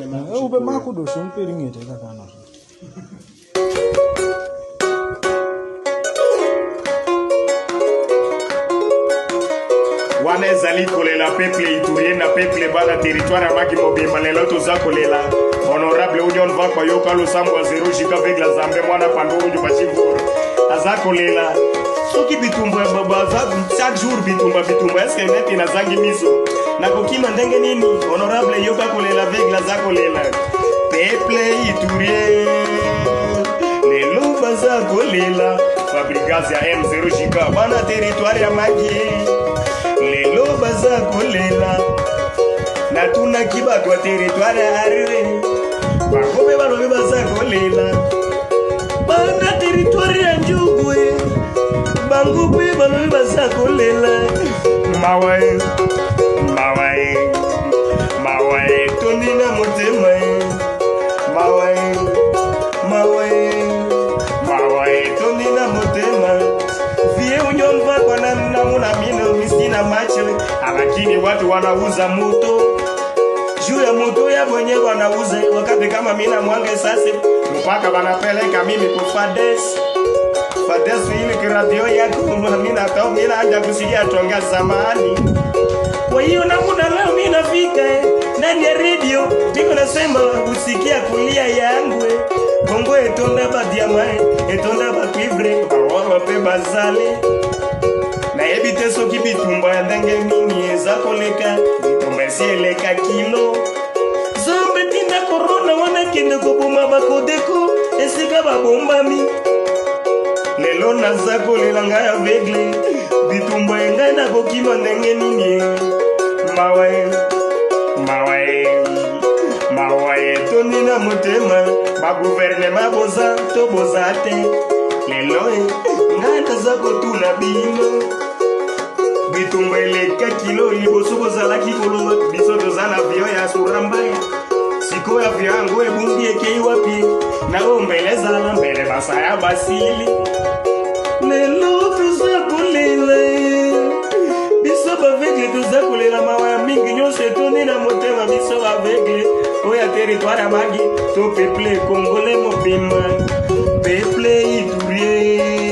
ube mako do shompe ringete kakana. Wana ezali kolela peuple iturien na peuple bana territoire ya maki mobimba lelo toza kolela honorable union va kwa yoka losambo zero jika avec la zambe mwana pandonjo bashivuru aza kolela soki bitumba baba chaque jour bitumba est-ce que net inazangi miso na kokima ndenge nini honorable yoka kolela avec la za kolela peuple iturien lelo baza kolela fabricage ya M0 jika bana territoire ya maki lelo baza kolela na tuna kibatwa territoire arire bakobe balobe baza kolela bana territoire ya njugwe bangukwe balobe baza kolela mawae tondina motema mawae tondina motema vie union va kwa namna muna mino misina macho lakini watu wanauza moto juu ya moto ya mwenye wanauza wakati kama mina mwange sasa mpaka wanapeleka mimi kwa Fades ile radio yako mina tao mina anja kusikia tonga zamani. Kwa hiyo na muda leo mimi nafika ndani ya radio niko nasema usikia kulia yangu bongo etonda ba diamant etonda ba cuivre kwa pe bazale na ebite soki bitumba ya ndenge nini eza koleka bitumba esieleka kilo zombe tinda corona wana kende koboma bakodeko esika babombami lelo naza kolela ngai aveugle bitumba engai nakokima ndenge nini mawae tondina motema baguvernema boza to boza te lelo ngai naza kotuna bino bitumba eleka kilo liboso bozalaki kolonga biso toza na vio ya surambaya siko ya vio yango ebumbi ekei wapi nao mbele ezala mbele basaya basili lelo toza kolela biso baveugle toza kolela mawa ya mingi nyonso etondi na motema biso baveugle oyo ya territoire ya magi to peuple congolais mobimba peuple iturien